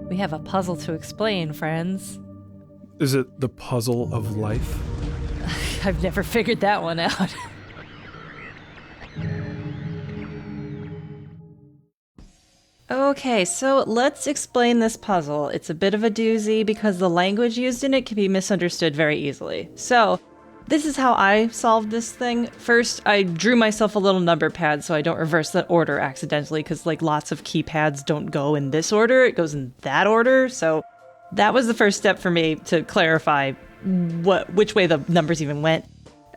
We have a puzzle to explain, friends. Is it the puzzle of life? I've never figured that one out. Okay, so let's explain this puzzle. It's a bit of a doozy because the language used in it can be misunderstood very easily. So, this is how I solved this thing. First, I drew myself a little number pad so I don't reverse the order accidentally, because like lots of keypads don't go in this order, it goes in that order. So that was the first step for me to clarify which way the numbers even went.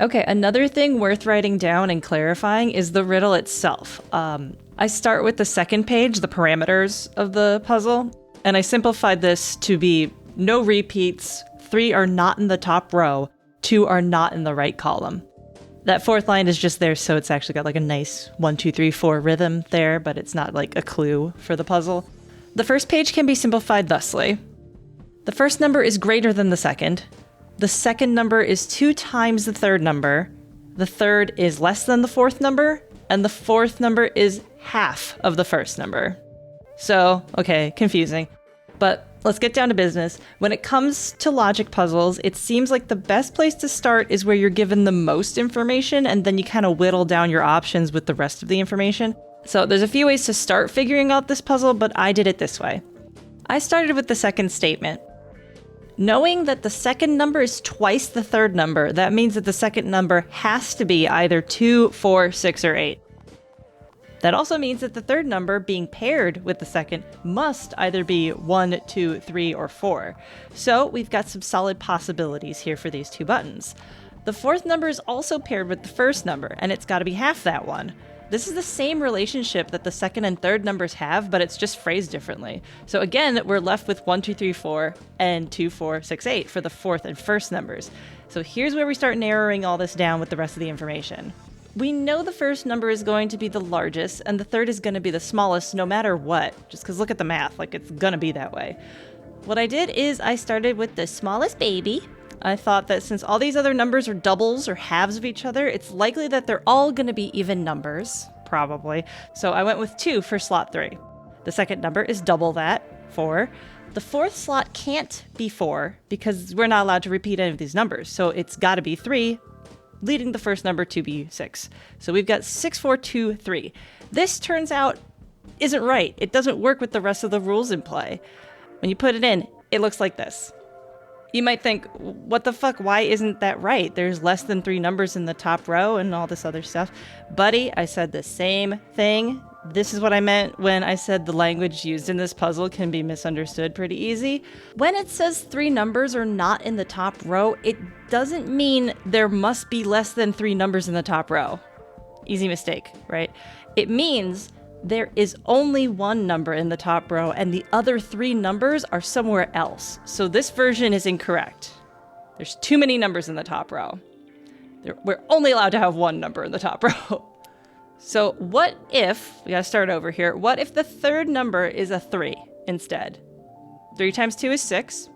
Okay, another thing worth writing down and clarifying is the riddle itself. I start with the second page, the parameters of the puzzle, and I simplified this to be no repeats, 3 are not in the top row, 2 are not in the right column. That fourth line is just there, so it's actually got like a nice 1, 2, 3, 4 rhythm there, but it's not like a clue for the puzzle. The first page can be simplified thusly. The first number is greater than the second. The second number is 2 times the third number. The third is less than the fourth number, and the fourth number is half of the first number. So, okay, confusing. But let's get down to business. When it comes to logic puzzles, it seems like the best place to start is where you're given the most information, and then you kind of whittle down your options with the rest of the information. So there's a few ways to start figuring out this puzzle, but I did it this way. I started with the second statement. Knowing that the second number is twice the third number, that means that the second number has to be either 2, 4, 6, or 8. That also means that the third number being paired with the second must either be 1, 2, 3, or 4. So we've got some solid possibilities here for these two buttons. The fourth number is also paired with the first number, and it's got to be half that one. This is the same relationship that the second and third numbers have, but it's just phrased differently. So again, we're left with 1, 2, 3, 4, and 2, 4, 6, 8 for the fourth and first numbers. So here's where we start narrowing all this down with the rest of the information. We know the first number is going to be the largest, and the third is going to be the smallest no matter what, just because look at the math, like it's going to be that way. What I did is I started with the smallest baby. I thought that since all these other numbers are doubles or halves of each other, it's likely that they're all going to be even numbers, probably. So I went with 2 for slot 3. The second number is double that, 4. The fourth slot can't be 4 because we're not allowed to repeat any of these numbers, so it's got to be 3, leading the first number to be 6. So we've got 6, 4, 2, 3. This turns out isn't right. It doesn't work with the rest of the rules in play. When you put it in, it looks like this. You might think, what the fuck, why isn't that right? There's less than 3 numbers in the top row and all this other stuff. Buddy, I said the same thing. This is what I meant when I said the language used in this puzzle can be misunderstood pretty easy. When it says 3 numbers are not in the top row, it doesn't mean there must be less than 3 numbers in the top row. Easy mistake, right? It means there is only 1 number in the top row and the other 3 numbers are somewhere else. So this version is incorrect. There's too many numbers in the top row. We're only allowed to have 1 number in the top row. So what if, we gotta start over here, what if the third number is a 3 instead? 3 times 2 is 6.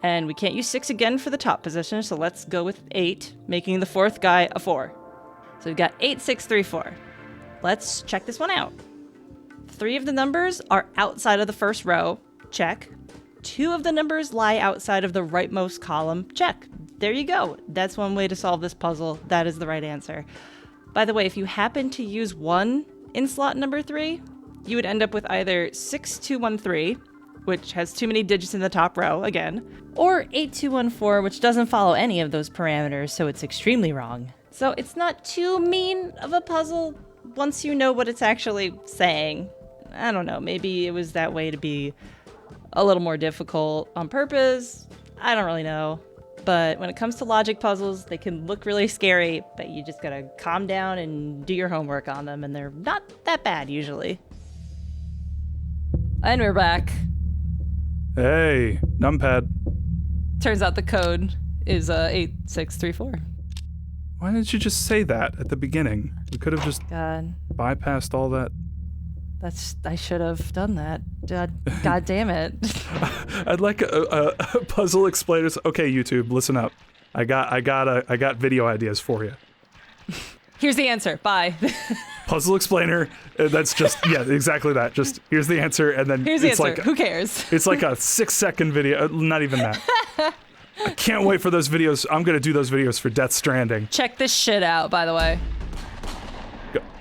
And we can't use 6 again for the top position, so let's go with 8, making the fourth guy a 4. So we've got 8, 6, 3, 4. Let's check this one out. 3 of the numbers are outside of the first row. Check. 2 of the numbers lie outside of the rightmost column. Check. There you go. That's one way to solve this puzzle. That is the right answer. By the way, if you happen to use 1 in slot number 3, you would end up with either 6213, which has too many digits in the top row, again, or 8214, which doesn't follow any of those parameters, so it's extremely wrong. So it's not too mean of a puzzle once you know what it's actually saying. I don't know, maybe it was that way to be a little more difficult on purpose. I don't really know. But when it comes to logic puzzles, they can look really scary, but you just gotta calm down and do your homework on them, and they're not that bad usually. And we're back. Hey, numpad. Turns out the code is 8634. Why didn't you just say that at the beginning? We could have just bypassed all that. I should have done that. God damn it. I'd like a puzzle explainers. Okay, YouTube, listen up. I got video ideas for you. Here's the answer. Bye. puzzle explainer. That's just, yeah, exactly that. Just, here's the answer, and then here's the it's answer. like... Who cares? It's like a 6-second video. Not even that. I can't wait for those videos. I'm going to do those videos for Death Stranding. Check this shit out, by the way.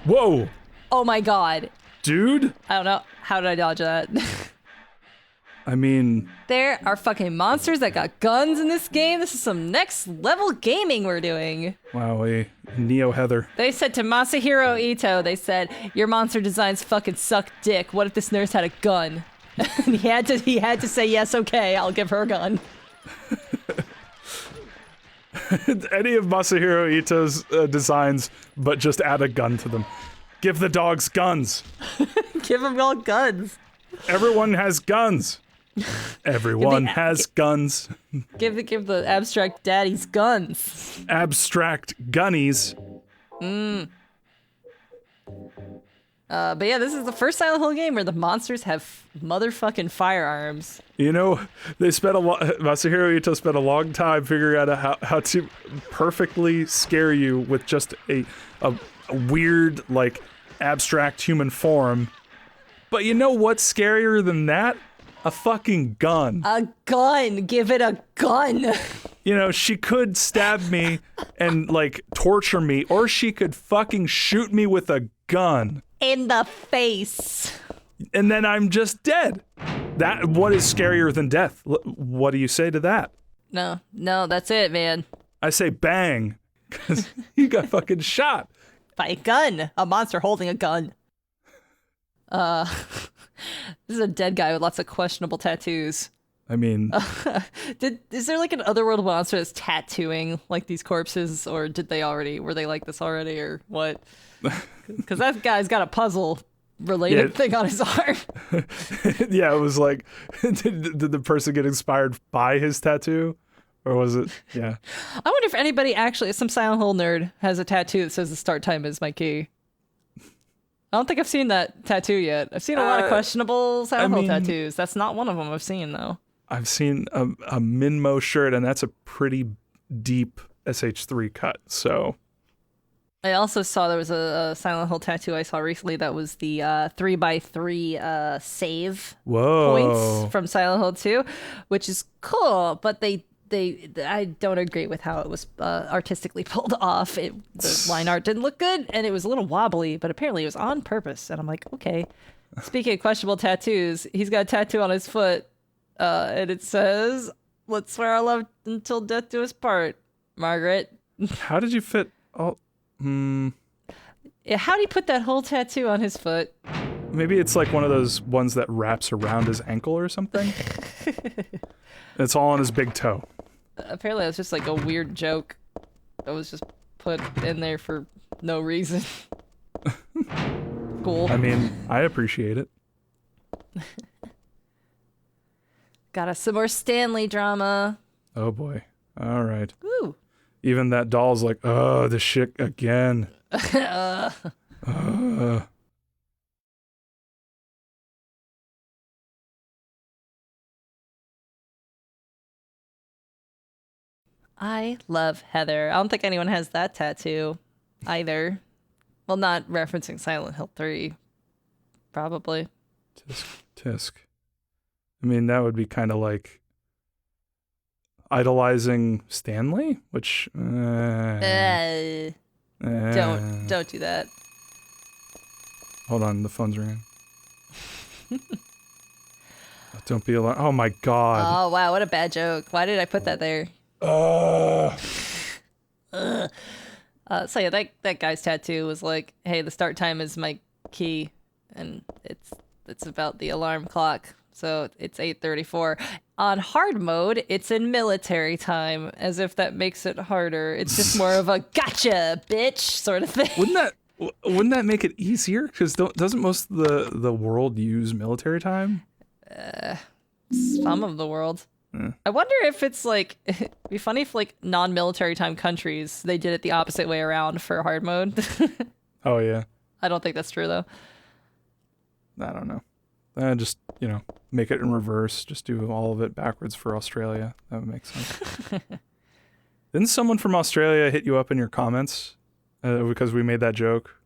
Whoa. Oh my god. Dude? I don't know. How did I dodge that? I mean... There are fucking monsters that got guns in this game. This is some next level gaming we're doing. Wow, Neo Heather. They said to Masahiro Ito, they said, your monster designs fucking suck dick. What if this nurse had a gun? And he had to say, yes, okay, I'll give her a gun. Any of Masahiro Ito's designs, but just add a gun to them. Give the dogs guns. Give them all guns. Everyone has guns. Everyone has guns. Give the abstract daddies guns. Abstract gunnies. But yeah, this is the first Silent Hill game where the monsters have motherfucking firearms. You know, Masahiro Ito spent a long time figuring out how to perfectly scare you with just a weird, like, abstract human form. But you know what's scarier than that? A fucking gun. A gun! Give it a gun! You know, she could stab me and, like, torture me, or she could fucking shoot me with a gun. In the face. And then I'm just dead. What is scarier than death? What do you say to that? No, that's it, man. I say bang, because you got fucking shot. By a gun. A monster holding a gun. This is a dead guy with lots of questionable tattoos. I mean... is there like an otherworld monster that's tattooing like these corpses, or were they like this already, or what? Because that guy's got a puzzle-related thing on his arm. Yeah, it was like, did the person get inspired by his tattoo? Or was it, yeah. I wonder if anybody actually, some Silent Hill nerd, has a tattoo that says the start time is my key. I don't think I've seen that tattoo yet. I've seen a lot of questionable Silent Hill tattoos. That's not one of them I've seen, though. I've seen a Minmo shirt, and that's a pretty deep SH3 cut, so... I also saw there was a Silent Hill tattoo I saw recently that was the 3x3 save points from Silent Hill 2, which is cool, but I don't agree with how it was artistically pulled off. The line art didn't look good, and it was a little wobbly, but apparently it was on purpose. And I'm like, okay. Speaking of questionable tattoos, he's got a tattoo on his foot, and it says, "Let's swear our love until death do us part, Margaret." How did you fit all... Yeah, how do you put that whole tattoo on his foot? Maybe it's like one of those ones that wraps around his ankle or something. It's all on his big toe. Apparently it's just like a weird joke that was just put in there for no reason. Cool. I mean, I appreciate it. Got us some more Stanley drama. Oh boy. All right. Woo. Even that doll's like, oh, this shit again. I love Heather. I don't think anyone has that tattoo either. Well, not referencing Silent Hill 3. Probably. Tisk. I mean, that would be kind of like idolizing Stanley, which Don't do that. Hold on, the phone's ringing. Don't be alarmed. Oh my god. Oh wow, what a bad joke. Why did I put that there? So yeah, that guy's tattoo was like, hey, the start time is my key, and it's about the alarm clock. So it's 8:34. On hard mode, it's in military time, as if that makes it harder. It's just more of a gotcha, bitch, sort of thing. Wouldn't that make it easier? Because doesn't most of the world use military time? Some of the world. I wonder if it's like, it'd be funny if like non-military time countries, they did it the opposite way around for hard mode. Oh yeah. I don't think that's true though. I don't know. Just, make it in reverse. Just do all of it backwards for Australia. That would make sense. Didn't someone from Australia hit you up in your comments because we made that joke?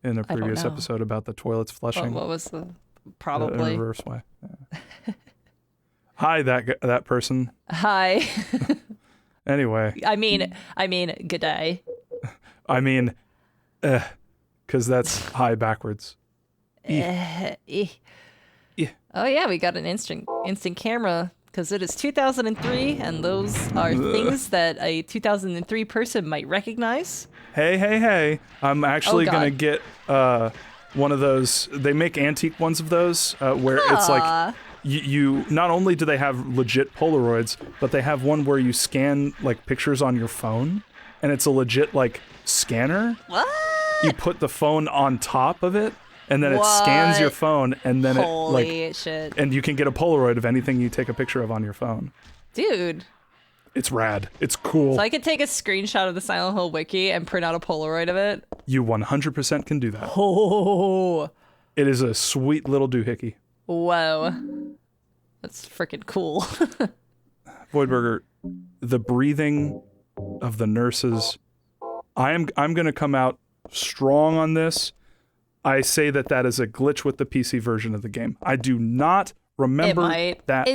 in a I don't previous know. episode about the toilets flushing. What was the In a probably? reverse way. Yeah. Hi, that person. Hi. Anyway. I mean, good day. I mean, because that's hi backwards. Eh. Yeah. Oh yeah, we got an instant camera because it is 2003, and those are things that a 2003 person might recognize. Hey. I'm actually God. going to get one of those. They make antique ones of those where it's like you not only do they have legit Polaroids, but they have one where you scan like pictures on your phone, and it's a legit like scanner. What? You put the phone on top of it, and then it scans your phone, and then Holy shit. and you can get a Polaroid of anything you take a picture of on your phone. Dude. It's rad. It's cool. So I could take a screenshot of the Silent Hill wiki and print out a Polaroid of it. You 100% can do that. Oh. It is a sweet little doohickey. Whoa. That's freaking cool. VoidBurger, the breathing of the nurses. I'm going to come out strong on this. I say that is a glitch with the PC version of the game. I do not remember that.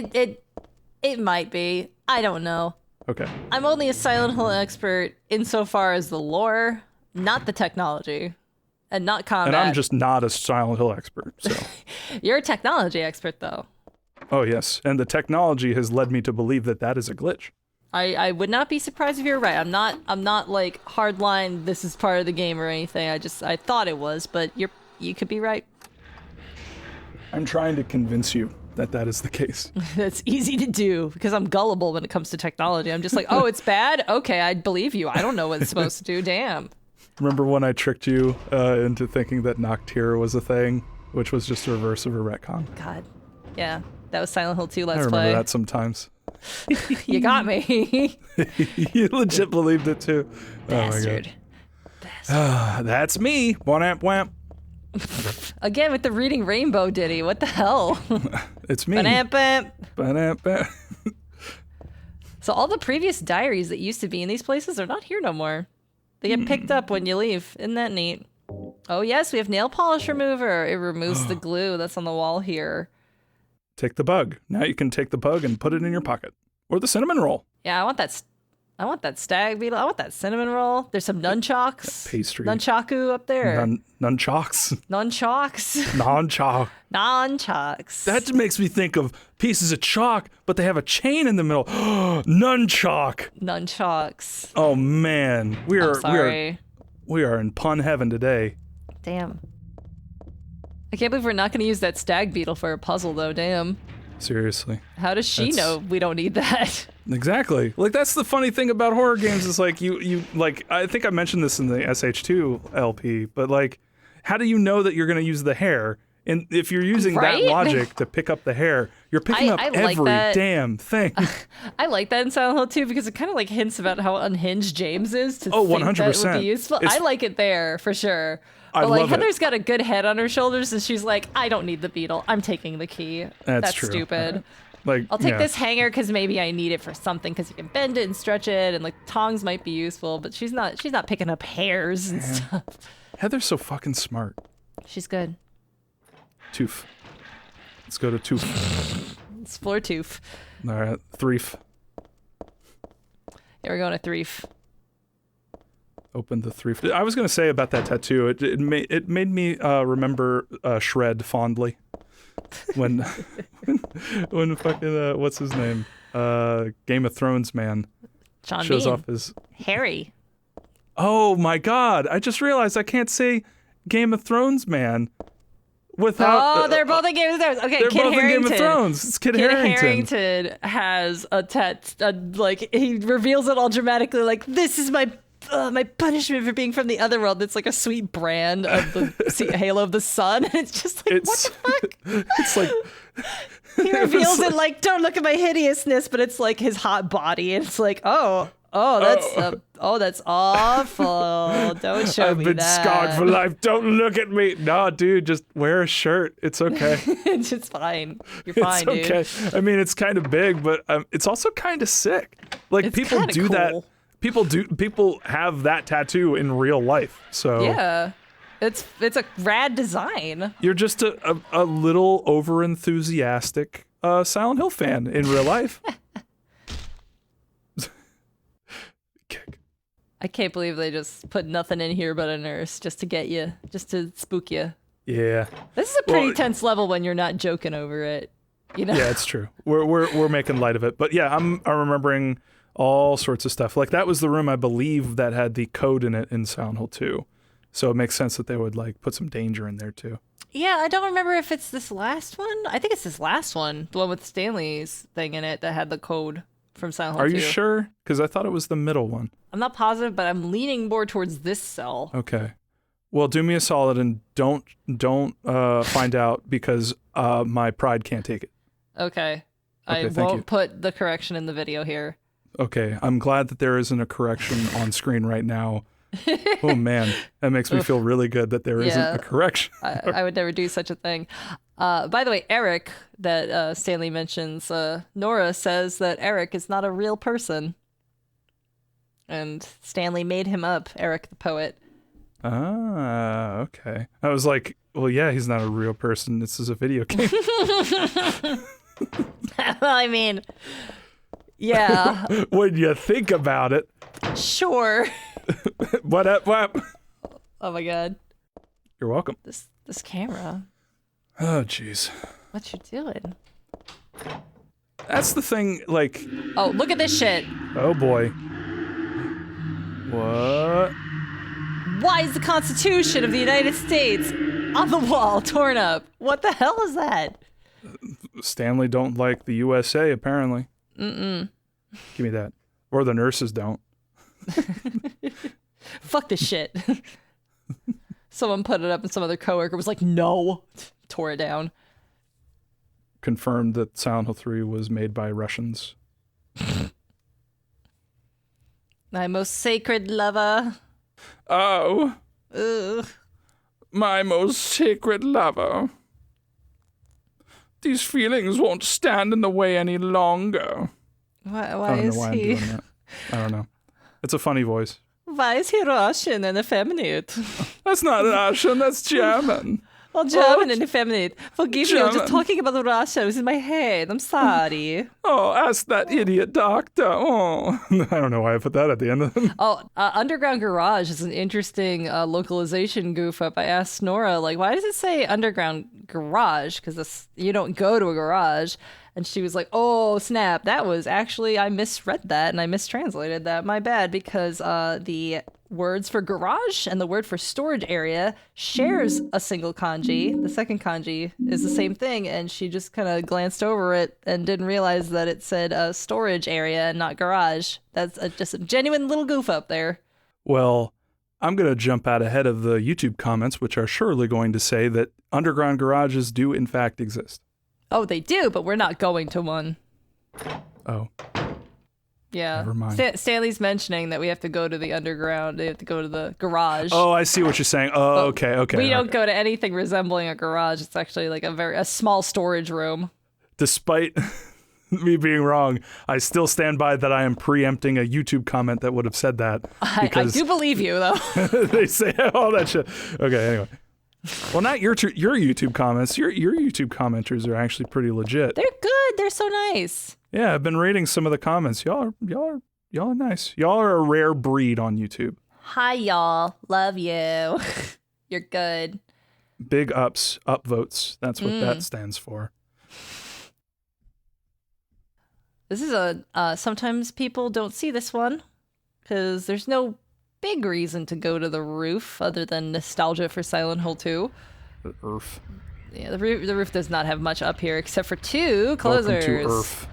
It might be. I don't know. Okay. I'm only a Silent Hill expert insofar as the lore, not the technology, and not combat. And I'm just not a Silent Hill expert. So. You're a technology expert, though. Oh, yes. And the technology has led me to believe that is a glitch. I would not be surprised if you're right. I'm not like hardline, this is part of the game or anything. I thought it was, but you could be right. I'm trying to convince you that is the case. That's easy to do because I'm gullible when it comes to technology. I'm just like, oh, it's bad? Okay, I believe you. I don't know what it's supposed to do. Damn. Remember when I tricked you into thinking that Noctira was a thing, which was just a reverse of a retcon? God. Yeah, that was Silent Hill 2 Let's I remember Play. that sometimes. You got me. You legit believed it too. Bastard. That's me. Wamp wamp. Again with the reading rainbow ditty. What the hell? It's me. Ba-dam-bam. Ba-dam-bam. So all the previous diaries that used to be in these places are not here no more. They get picked up when you leave. Isn't that neat? Oh yes, we have nail polish remover. It removes the glue that's on the wall here. Take the bug. Now you can take the bug and put it in your pocket. Or the cinnamon roll. Yeah, I want that stag beetle. I want that cinnamon roll. There's some nunchucks. Pastry. Nunchaku up there. Nunchucks. Nunchucks. Non-chalk. Nunchucks. That makes me think of pieces of chalk, but they have a chain in the middle. Nunchuck. Nunchucks. Oh man, we I'm are sorry. we are in pun heaven today. Damn. I can't believe we're not going to use that stag beetle for a puzzle, though. Damn. Seriously. How does she know we don't need that? Exactly. Like that's the funny thing about horror games is like you like I think I mentioned this in the SH2 LP, but like how do you know that you're going to use the hair? And if you're using that logic to pick up the hair, you're picking up like every that. damn thing. I like that in Silent Hill 2 because it kind of like hints about how unhinged James is to Oh, think 100%. that would be useful. I like it there for sure. I But like love it. Heather's got a good head on her shoulders and she's like, I don't need the beetle. I'm taking the key. That's true. Stupid. Like I'll take yeah. this hanger because maybe I need it for something because you can bend it and stretch it and like tongs might be useful, but she's not picking up hairs and stuff. Heather's so fucking smart. She's good. Tooth. Let's go to Tooth. Explore Tooth. All right, Threef. Yeah, we're going to Threef. Open the Threef. I was gonna say about that tattoo. It made me remember Shred fondly. When fucking what's his name? Game of Thrones man Sean shows Bean. off his. Harry. Oh my God! I just realized I can't say Game of Thrones man without. Oh, they're both in Game of Thrones. Okay, They're Kid both Harington. in Game of Thrones. It's Kid Harrington has a like he reveals it all dramatically. Like this is my punishment for being from the other world. It's like a sweet brand of the Halo of the Sun. And it's just like what the fuck? It's like. He reveals it like don't look at my hideousness, but it's like his hot body, and it's like that's awful. Don't show I've me been that. scarred for life. Don't look at me. No, dude, just wear a shirt. It's okay. It's just fine. You're fine, It's okay. dude. I mean, it's kind of big, but it's also kind of sick. Like It's people kinda do that. cool. People have that tattoo in real life. So Yeah. It's a rad design. You're just a little over enthusiastic Silent Hill fan in real life. Kick. I can't believe they just put nothing in here but a nurse just to get you, just to spook you. Yeah. This is a pretty tense level when you're not joking over it. You know? Yeah, it's true. We're making light of it. But yeah, I'm remembering all sorts of stuff. Like that was the room I believe that had the code in it in Silent Hill 2. So it makes sense that they would like put some danger in there too. Yeah, I don't remember if it's this last one. I think it's this last one, the one with Stanley's thing in it that had the code from Silent Hill 2. Are you sure? Because I thought it was the middle one. I'm not positive, but I'm leaning more towards this cell. Okay. Well, do me a solid and don't find out because my pride can't take it. Okay. I won't put the correction in the video here. Okay. I'm glad that there isn't a correction on screen right now. Oh man, that makes me feel really good that there isn't a correction. I would never do such a thing. By the way, Eric, that Stanley mentions, Nora says that Eric is not a real person. And Stanley made him up, Eric the poet. Ah, okay. I was like, well, yeah, he's not a real person. This is a video game. Well, I mean, yeah. When you think about it. Sure. What up? Oh my god. You're welcome. This camera. Oh jeez. What you doing? That's the thing, like. Oh, look at this shit. Oh boy. What? Why is the Constitution of the United States on the wall torn up? What the hell is that? Stanley don't like the USA, apparently. Mm-mm. Give me that. Or the nurses don't. Fuck this shit. Someone put it up and some other coworker was like, no. Tore it down. Confirmed that Silent Hill 3 was made by Russians. My most sacred lover. Oh. Ugh. My most sacred lover. These feelings won't stand in the way any longer. Why is I'm he? doing that. I don't know. It's a funny voice. Why is he Russian and effeminate? That's not Russian, that's German. Well, German and effeminate. Forgive me, I'm German. just talking about Russia. It was in my head. I'm sorry. Oh, ask that idiot doctor. Oh, I don't know why I put that at the end of it. Oh, Underground Garage is an interesting localization goof up. I asked Nora, like, why does it say Underground Garage? Because you don't go to a garage. And she was like, oh, snap. That was actually, I misread that and I mistranslated that. My bad, because the words for garage and the word for storage area shares a single kanji. The second kanji is the same thing. And she just kind of glanced over it and didn't realize that it said storage area and not garage. That's just a genuine little goof up there. Well, I'm going to jump out ahead of the YouTube comments, which are surely going to say that underground garages do in fact exist. Oh, they do, but we're not going to one. Oh. Yeah. Never mind. Stanley's mentioning that we have to go to the underground. They have to go to the garage. Oh, I see what you're saying. Oh, But okay. We don't go to anything resembling a garage. It's actually like a small storage room. Despite me being wrong, I still stand by that I am preempting a YouTube comment that would have said that. I do believe you, though. They say all that shit. Okay, anyway. Well, not your YouTube comments. Your YouTube commenters are actually pretty legit. They're good. They're so nice. Yeah, I've been reading some of the comments. Y'all are nice. Y'all are a rare breed on YouTube. Hi, y'all. Love you. You're good. Big upvotes. That's what that stands for. This is sometimes people don't see this one because there's no big reason to go to the roof other than nostalgia for Silent Hill 2. The Earth. Yeah, the roof does not have much up here except for 2 closers. Welcome to Earth.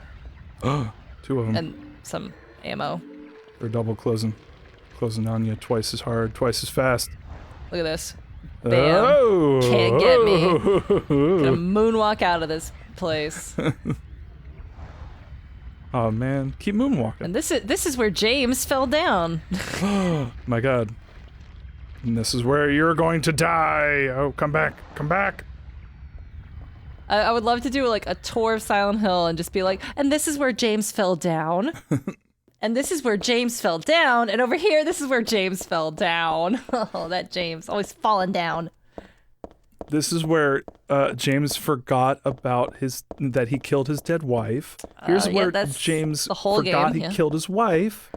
2 of them. And some ammo. They're double closing. Closing on you twice as hard, twice as fast. Look at this. Bam. Oh, Can't get me. Gonna moonwalk out of this place. Oh man, keep moonwalking. And this is where James fell down. Oh my god. And this is where you're going to die. Oh, come back. Come back. I would love to do like a tour of Silent Hill and just be like, and this is where James fell down. And this is where James fell down. And over here, this is where James fell down. Oh, that James. Always falling down. This is where James forgot about that he killed his dead wife. Here's where James forgot he killed his wife.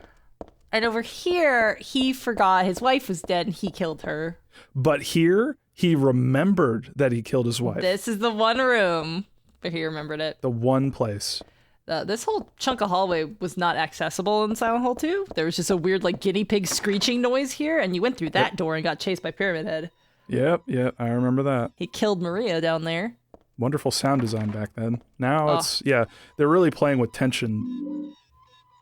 And over here, he forgot his wife was dead and he killed her. But here, he remembered that he killed his wife. This is the one room where he remembered it. The one place. This whole chunk of hallway was not accessible in Silent Hill 2. There was just a weird like guinea pig screeching noise here, and you went through that door and got chased by Pyramid Head. Yep, I remember that. He killed Maria down there. Wonderful sound design back then. Now they're really playing with tension.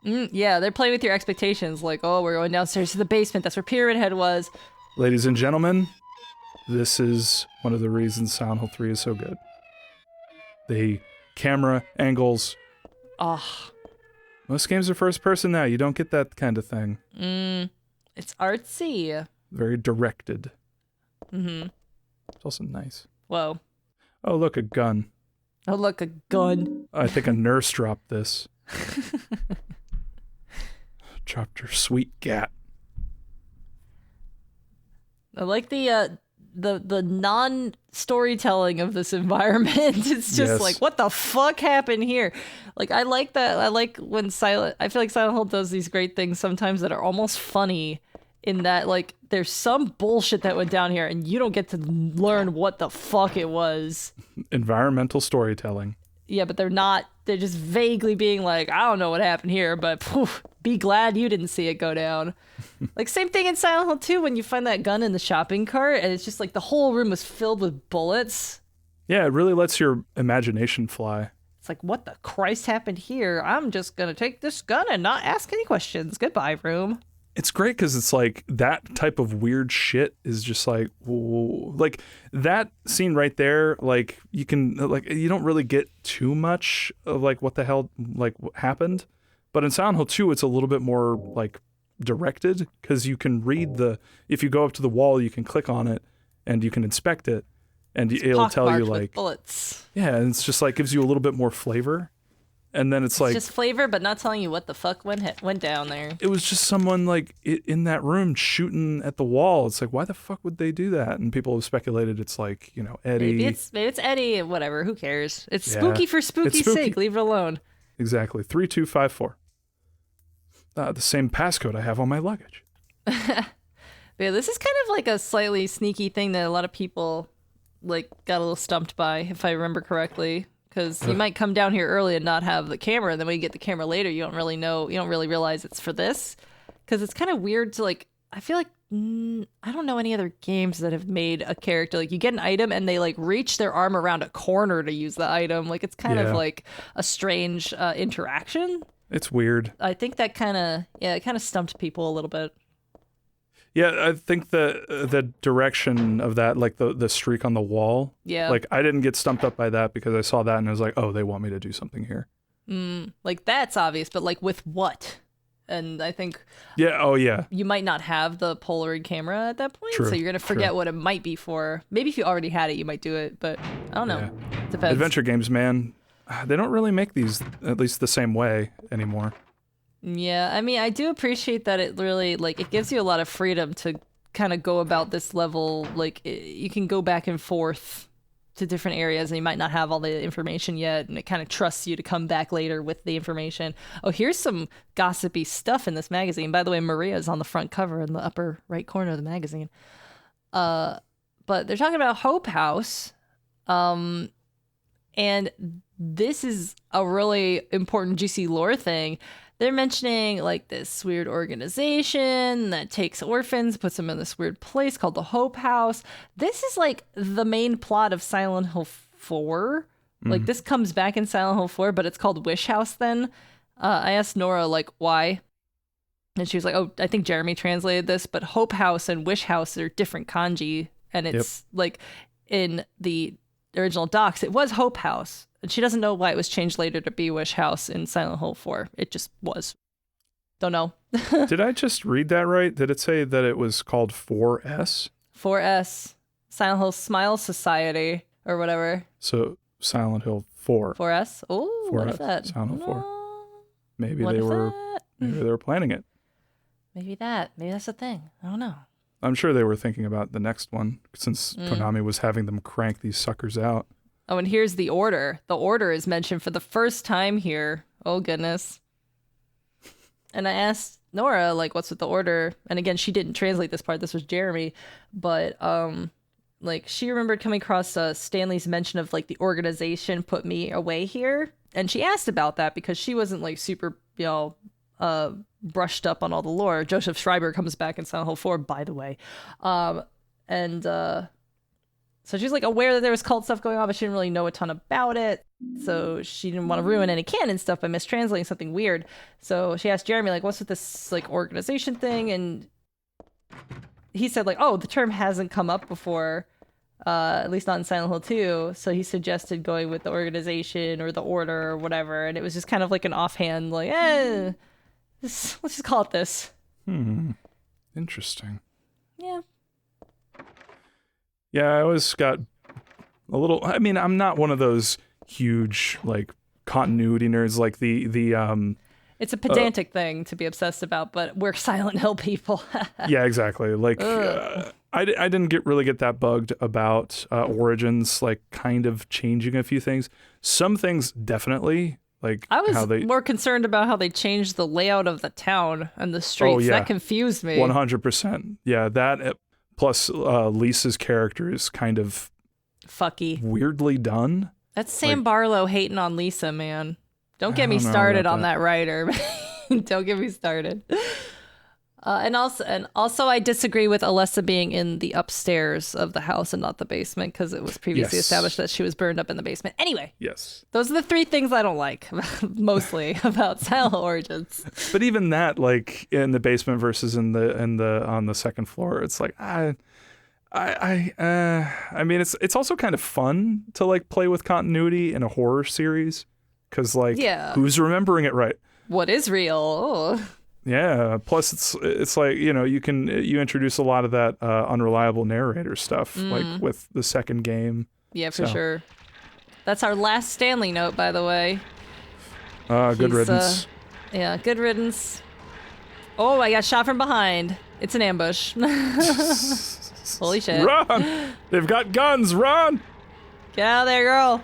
Yeah, they're playing with your expectations. Like, oh, we're going downstairs to the basement. That's where Pyramid Head was. Ladies and gentlemen, this is one of the reasons Silent Hill 3 is so good. The camera angles. Most games are first person now. You don't get that kind of thing. It's artsy. Very directed. Mm-hmm. It's also nice. Whoa. Oh, look, a gun. Oh, look, a gun. I think a nurse dropped this. Dropped her sweet gat. I like the non-storytelling of this environment. It's just like, what the fuck happened here? Like, I like that. I like when I feel like Silent Hill does these great things sometimes that are almost funny in that, like, there's some bullshit that went down here and you don't get to learn what the fuck it was. Environmental storytelling. Yeah, but they're just vaguely being like, I don't know what happened here, but be glad you didn't see it go down. Like, same thing in Silent Hill 2 when you find that gun in the shopping cart and it's just like the whole room was filled with bullets. Yeah, it really lets your imagination fly. It's like, what the Christ happened here? I'm just going to take this gun and not ask any questions. Goodbye, room. It's great because it's like that type of weird shit is just like, whoa. Like that scene right there, like you don't really get too much of like what the hell like what happened. But in Silent Hill 2, it's a little bit more like directed because you can read if you go up to the wall, you can click on it and you can inspect it and it'll tell you like bullets. Yeah, and it's just like gives you a little bit more flavor. And then it's like just flavor, but not telling you what the fuck went down there. It was just someone like in that room shooting at the wall. It's like, why the fuck would they do that? And people have speculated it's like, Eddie. Maybe it's Eddie. Whatever. Who cares? It's spooky for spooky's sake. Leave it alone. Exactly. 3254. The same passcode I have on my luggage. Yeah, this is kind of like a slightly sneaky thing that a lot of people like got a little stumped by, if I remember correctly. Because you might come down here early and not have the camera, and then when you get the camera later, you don't really realize it's for this. Because it's kind of weird to like, I feel like, I don't know any other games that have made a character, like you get an item and they like reach their arm around a corner to use the item. Like it's kind of like a strange interaction. It's weird. I think that it kind of stumped people a little bit. Yeah, I think the direction of that, like the streak on the wall. Yeah. Like I didn't get stumped up by that because I saw that and I was like, oh, they want me to do something here. Like that's obvious, but like with what? And I think. Yeah. Oh yeah. You might not have the Polaroid camera at that point, True, so you're gonna forget what it might be for. Maybe if you already had it, you might do it, but I don't know. Yeah. Depends. Adventure games, man, they don't really make these at least the same way anymore. Yeah, I mean, I do appreciate that it really, like, it gives you a lot of freedom to kind of go about this level. Like, you can go back and forth to different areas and you might not have all the information yet, and it kind of trusts you to come back later with the information. Oh, here's some gossipy stuff in this magazine. By the way, Maria's on the front cover in the upper right corner of the magazine. But they're talking about Hope House. And this is a really important juicy lore thing. They're mentioning like this weird organization that takes orphans, puts them in this weird place called the Hope House. This is like the main plot of Silent Hill 4. Like this comes back in Silent Hill 4, but it's called Wish House then. I asked Nora like why. And she was like, oh, I think Jeremy translated this, but Hope House and Wish House are different kanji. And it's like in the original docs, it was Hope House. And she doesn't know why it was changed later to be Wish House in Silent Hill 4. It just was. Don't know. Did I just read that right? Did it say that it was called 4S? 4S. Silent Hill Smile Society or whatever. So Silent Hill 4. 4S? Oh, what is that? Silent Hill 4. Maybe what they were Maybe they were planning it. Maybe that's the thing. I don't know. I'm sure they were thinking about the next one since Konami was having them crank these suckers out. Oh, and here's the order. The order is mentioned for the first time here. Oh, goodness. And I asked Nora, like, what's with the order? And again, she didn't translate this part. This was Jeremy. But, like, she remembered coming across Stanley's mention of, like, the organization put me away here. And she asked about that because she wasn't, like, super, brushed up on all the lore. Joseph Schreiber comes back in Silent Hill 4, by the way. So she's like aware that there was cult stuff going on, but she didn't really know a ton about it. So she didn't want to ruin any canon stuff by mistranslating something weird. So she asked Jeremy, like, what's with this like organization thing? And he said, like, oh, the term hasn't come up before, at least not in Silent Hill 2. So he suggested going with the organization or the order or whatever. And it was just kind of like an offhand, like, let's just call it this. Interesting. Yeah. Yeah, I always got a little. I mean, I'm not one of those huge like continuity nerds like the. It's a pedantic thing to be obsessed about, but we're Silent Hill people. Yeah, exactly. Like, I didn't really get that bugged about Origins, like kind of changing a few things. Some things definitely. Like I was more concerned about how they changed the layout of the town and the streets. Oh, yeah. That confused me. 100%. Yeah, that plus Lisa's character is kind of fucky, weirdly done. That's Sam Barlow hating on Lisa, man. Don't get me started on that writer. Don't get me started. And also, I disagree with Alessa being in the upstairs of the house and not the basement because it was previously established that she was burned up in the basement. Anyway, yes, those are the three things I don't like mostly about Silent Hill Origins. But even that, like in the basement versus in the on the second floor, it's like I mean, it's also kind of fun to like play with continuity in a horror series because like who's remembering it right? What is real? Oh. Yeah. Plus, it's like you introduce a lot of that unreliable narrator stuff, like with the second game. Yeah, for sure. That's our last Stanley note, by the way. Good riddance. Yeah, good riddance. Oh, I got shot from behind. It's an ambush. Holy shit! Run! They've got guns. Run! Get out of there, girl.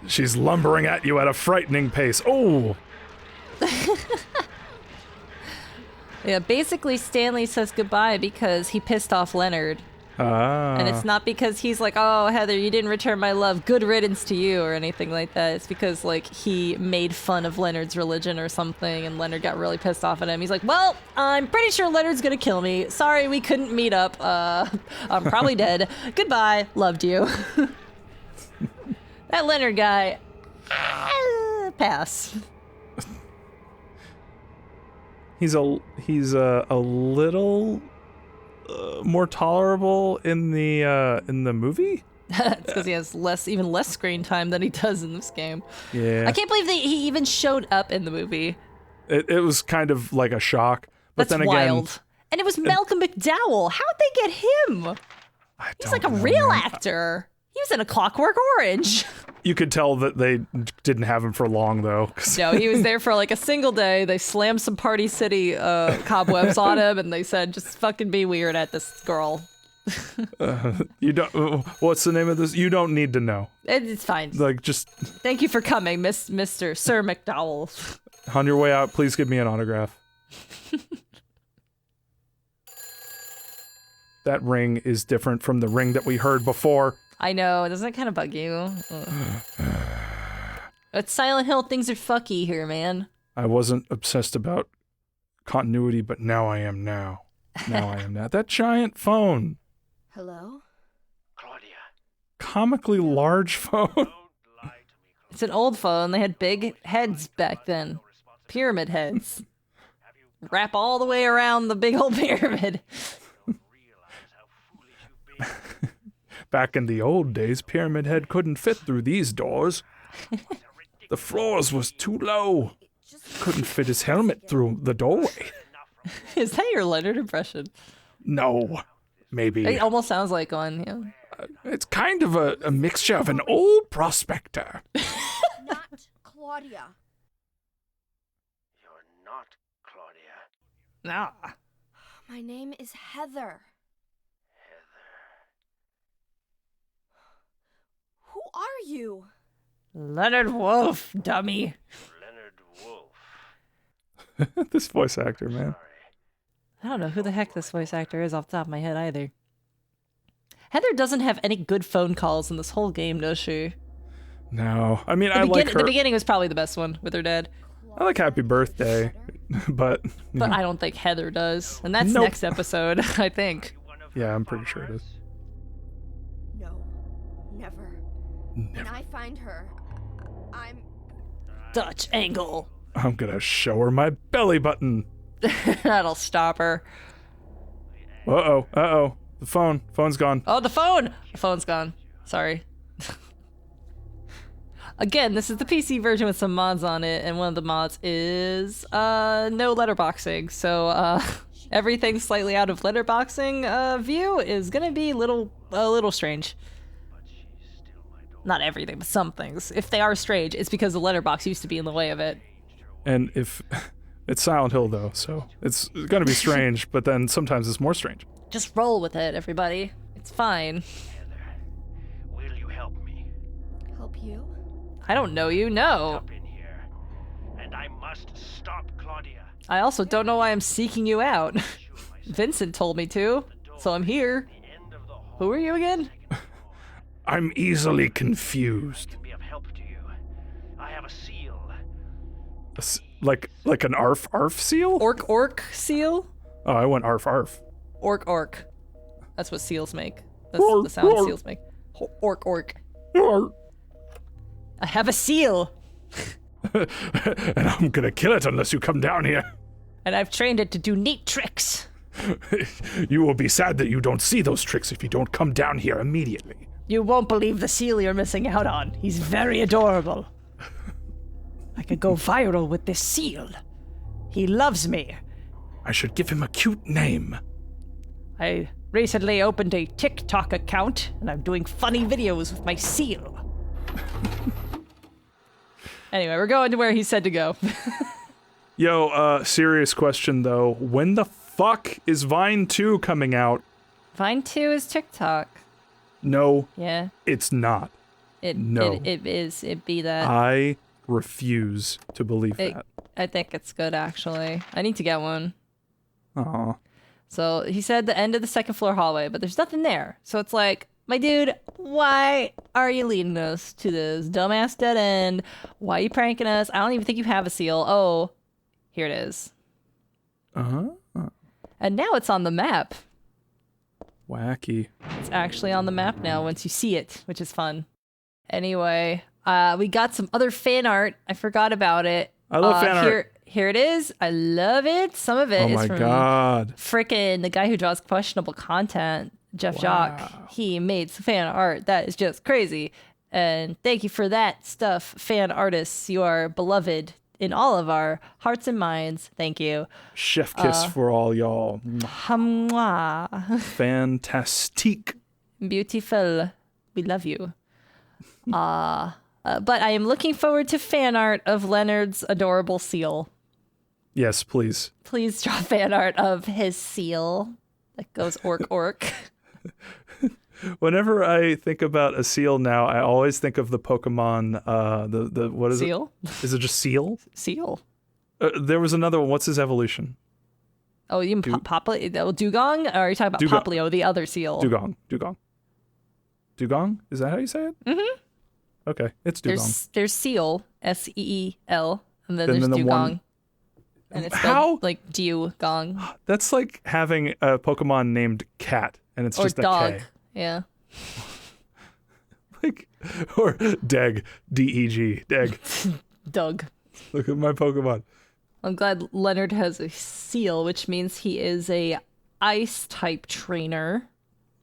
She's lumbering at you at a frightening pace. Oh. Yeah, basically Stanley says goodbye because he pissed off Leonard. And it's not because he's like, oh, Heather, you didn't return my love, good riddance to you, or anything like that. It's because, like, he made fun of Leonard's religion or something, and Leonard got really pissed off at him. He's like, well, I'm pretty sure Leonard's gonna kill me. Sorry, we couldn't meet up. I'm probably dead. Goodbye. Loved you. That Leonard guy, pass. He's a little more tolerable in the movie. It's because he has even less screen time than he does in this game. Yeah, I can't believe that he even showed up in the movie. It was kind of like a shock, but That's then wild. Again, and it was Malcolm McDowell. How'd they get him? He's like a real actor. He was in A Clockwork Orange. You could tell that they didn't have him for long, though. No, he was there for like a single day. They slammed some Party City cobwebs on him, and they said, just fucking be weird at this girl. You don't. What's the name of this? You don't need to know. It's fine. Like, just. Thank you for coming, Mr. Sir McDowell. On your way out, please give me an autograph. That ring is different from the ring that we heard before. I know. Doesn't it kind of bug you? At Silent Hill, things are fucky here, man. I wasn't obsessed about continuity, but now I am now. That giant phone. Hello? Claudia. Comically large phone. It's an old phone. They had big heads back then. Pyramid heads. Wrap all the way around the big old pyramid. Back in the old days, Pyramid Head couldn't fit through these doors. The floors was too low. Couldn't fit his helmet through the doorway. Is that your Leonard impression? No, maybe. It almost sounds like one, yeah. It's kind of a mixture of an old prospector. Not Claudia. not, Claudia. Nah. My name is Heather. Who are you? Leonard Wolf, dummy. Leonard Wolf. This voice actor, man. I don't know who the heck this voice actor is off the top of my head either. Heather doesn't have any good phone calls in this whole game, does she? No. I mean, I like her. The beginning was probably the best one with her dad. I like Happy Birthday, but... But I don't think Heather does. And that's Nope. next episode, I think. Yeah, I'm pretty sure it is. No, never. When I find her, I'm... Dutch angle. I'm gonna show her my belly button. That'll stop her. Uh-oh, uh-oh. The phone's gone. Oh, the phone! The phone's gone. Sorry. Again, this is the PC version with some mods on it, and one of the mods is no letterboxing. So everything slightly out of letterboxing view is gonna be a little strange. Not everything, but some things. If they are strange, it's because the letterbox used to be in the way of it. And if... It's Silent Hill, though, so it's gonna be strange, but then sometimes it's more strange. Just roll with it, everybody. It's fine. Heather, will you help me? Help you? I don't know you, no. Up in here. And I must stop Claudia. I also don't know why I'm seeking you out. Vincent told me to, so I'm here. Who are you again? I'm easily confused. Can be of help to you. I have a seal. Like an arf seal? Orc seal? Oh, I went arf. Orc. That's what seals make. That's the sound seals make. Orc. I have a seal. And I'm gonna kill it unless you come down here. And I've trained it to do neat tricks. You will be sad that you don't see those tricks if you don't come down here immediately. You won't believe the seal you're missing out on. He's very adorable. I could go viral with this seal. He loves me. I should give him a cute name. I recently opened a TikTok account, and I'm doing funny videos with my seal. Anyway, we're going to where he said to go. Yo, serious question though. When the fuck is Vine 2 coming out? Vine 2 is TikTok. No, Yeah. it's not. No. It is. It be that. I refuse to believe that. I think it's good, actually. I need to get one. Aw. So he said the end of the second floor hallway, but there's nothing there. So it's like, my dude, why are you leading us to this dumbass dead end? Why are you pranking us? I don't even think you have a seal. Oh, here it is. Uh-huh. And now it's on the map. Wacky. It's actually on the map now once you see it, which is fun. Anyway, we got some other fan art. I forgot about it. I love fan art. Here it is. I love it. Some of it is from frickin' the guy who draws questionable content, Jeff Jock. He made some fan art that is just crazy. And thank you for that stuff, fan artists. You are beloved in all of our hearts and minds. Thank you. Chef kiss for all y'all. Hamwa. Fantastique. Beautiful. We love you. But I am looking forward to fan art of Leonard's adorable seal. Yes, please. Please draw fan art of his seal that goes orc. Whenever I think about a seal now, I always think of the Pokemon, the what is Seal? it? Is it just Seal? Seal. There was another one. What's his evolution? Oh, you mean Dugong? Or are you talking about Dugong. Poplio, the other seal? Dugong. Is that how you say it? Mm-hmm. Okay, it's Dugong. There's Seal, Seel, and then there's the Dugong. one- And it's How? spelled like Dugong. That's like having a Pokemon named Cat, and it's Or just dog. a K. Yeah. Like, or Deg, D-E-G, Deg. Doug. Look at my Pokemon. I'm glad Leonard has a seal, which means he is a ice type trainer.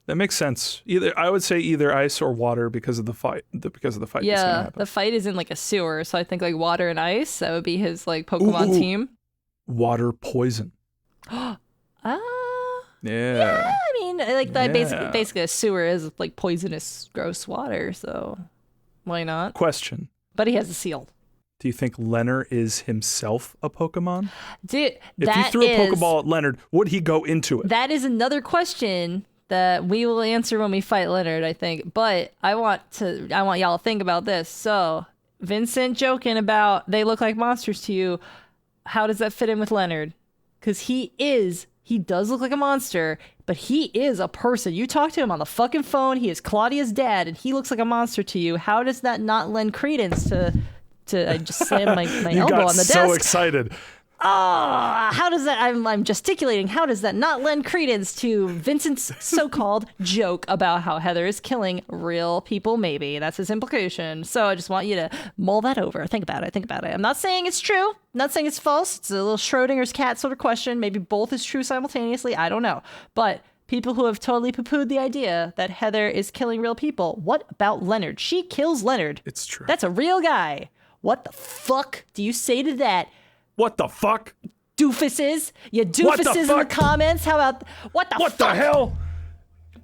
That makes sense. I would say either ice or water because of the fight. Because of the fight. That's gonna Yeah, happen. the fight is in like a sewer, so I think like water and ice, that would be his like Pokemon Ooh. team. Water poison. Ah, Yeah. I mean, like that Yeah. basically a sewer is like poisonous, gross water, so why not? Question. But he has a seal. Do you think Leonard is himself a Pokemon? Dude, If you threw a Pokeball at Leonard, would he go into it? That is another question that we will answer when we fight Leonard, I think. But I want y'all to think about this. So, Vincent joking about they look like monsters to you. How does that fit in with Leonard? Because he does look like a monster, but he is a person. You talk to him on the fucking phone. He is Claudia's dad, and he looks like a monster to you. How does that not lend credence to I just slammed my elbow on the desk. You got so excited. How does that, I'm gesticulating, how does that not lend credence to Vincent's so-called joke about how Heather is killing real people, maybe? That's his implication. So I just want you to mull that over. Think about it. I'm not saying it's true. I'm not saying it's false. It's a little Schrodinger's cat sort of question. Maybe both is true simultaneously. I don't know. But people who have totally poo-pooed the idea that Heather is killing real people. What about Leonard? She kills Leonard. It's true. That's a real guy. What the fuck do you say to that? What the fuck? Doofuses. You doofuses in the comments. How about... What the hell?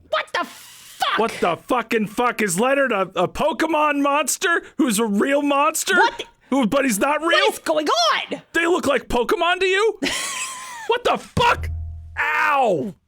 What the fuck? What the fucking fuck? Is Leonard a Pokemon monster who's a real monster? But he's not real? What is going on? They look like Pokemon to you? What the fuck? Ow!